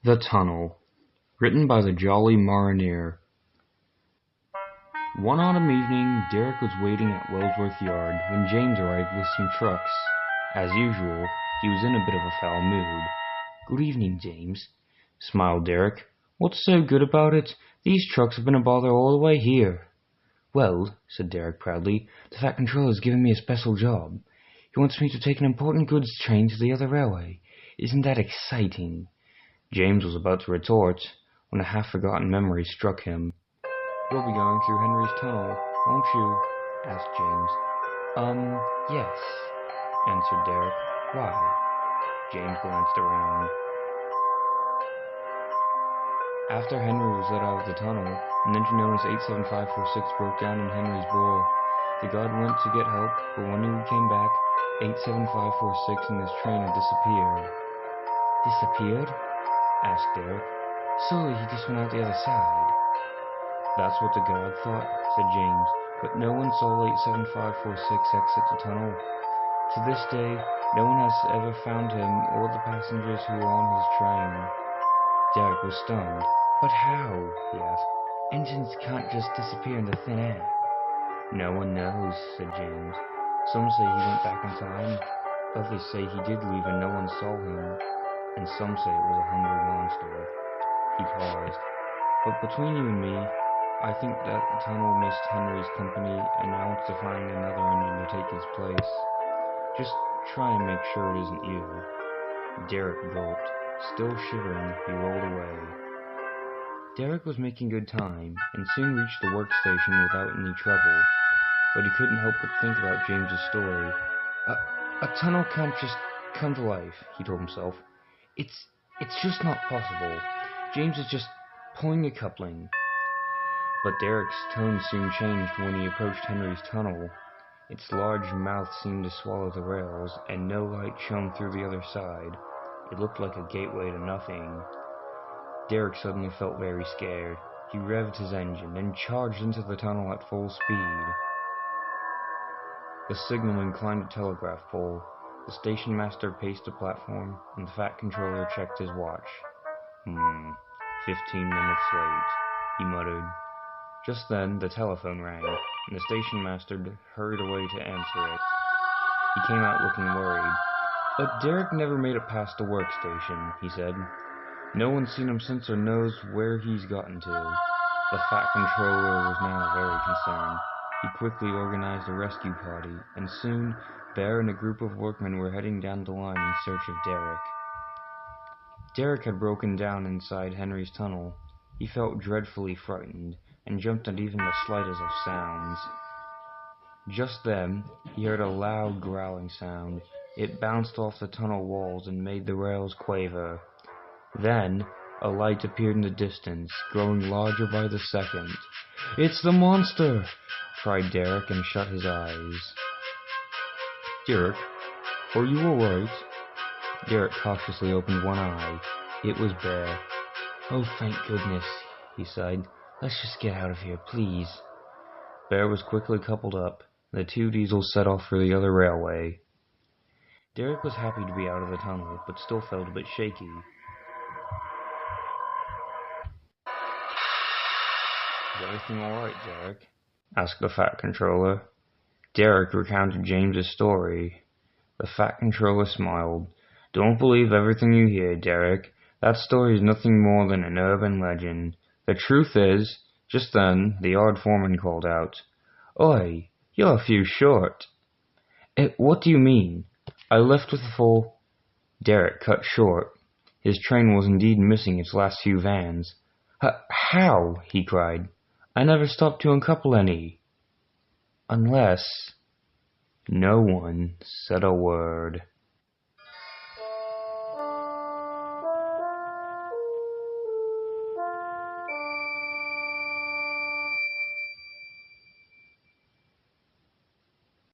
The Tunnel, written by the Jolly Mariner. One autumn evening, Derek was waiting at Wellsworth Yard when James arrived with some trucks. As usual, he was in a bit of a foul mood. "Good evening, James," smiled Derek. "What's so good about it? These trucks have been a bother all the way here." "Well," said Derek proudly, "the Fat Controller's given me a special job. He wants me to take an important goods train to the other railway. Isn't that exciting?" James was about to retort when a half-forgotten memory struck him. "You'll be going through Henry's Tunnel, won't you?" asked James. Yes," answered Derek. "Why?" James glanced around. After Henry was let out of the tunnel, an engine known as 87546 broke down in Henry's bore. The guard went to get help, but when he came back, 87546 and his train had disappeared. "Disappeared?" asked Derek. "Surely he just went out the other side." "That's what the guard thought," said James, "but no one saw 87546 exit the tunnel. To this day, no one has ever found him or the passengers who were on his train." Derek was stunned. "But how?" he asked. "Engines can't just disappear into thin air." "No one knows," said James. "Some say he went back in time, others say he did leave and no one saw him, and some say it was a hungry monster." He paused. "But between you and me, I think that the tunnel missed Henry's company and now wants to find another engine to take his place. Just try and make sure it isn't you." Derek gulped. Still shivering, he rolled away. Derek was making good time, and soon reached the workstation without any trouble, but he couldn't help but think about James's story. A tunnel can't just come to life," he told himself. It's just not possible. James is just pulling a coupling." But Derek's tone soon changed when he approached Henry's tunnel. Its large mouth seemed to swallow the rails, and no light shone through the other side. It looked like a gateway to nothing. Derek suddenly felt very scared. He revved his engine and charged into the tunnel at full speed. The signalman climbed a telegraph pole. The station master paced the platform, and the Fat Controller checked his watch. 15 minutes late," he muttered. Just then, the telephone rang, and the station master hurried away to answer it. He came out looking worried. "But Derek never made it past the workstation," he said. "No one's seen him since or knows where he's gotten to." The Fat Controller was now very concerned. He quickly organized a rescue party, and soon Bear and a group of workmen were heading down the line in search of Derek. Derek had broken down inside Henry's tunnel. He felt dreadfully frightened, and jumped at even the slightest of sounds. Just then, he heard a loud growling sound. It bounced off the tunnel walls and made the rails quaver. Then, a light appeared in the distance, growing larger by the second. "It's the monster!" cried Derek, and shut his eyes. "Derek, are you all right?" Derek cautiously opened one eye. It was Bear. "Oh, thank goodness," he sighed. "Let's just get out of here, please." Bear was quickly coupled up, and the two diesels set off for the other railway. Derek was happy to be out of the tunnel, but still felt a bit shaky. "Is everything all right, Derek?" asked the Fat Controller. Derek recounted James's story. The Fat Controller smiled. "Don't believe everything you hear, Derek. That story is nothing more than an urban legend. The truth is..." Just then, the yard foreman called out, "Oi, you're a few short." What do you mean? I left with the full..." Derek cut short. His train was indeed missing its last few vans. How?" he cried. "I never stopped to uncouple any." "Unless..." No one said a word.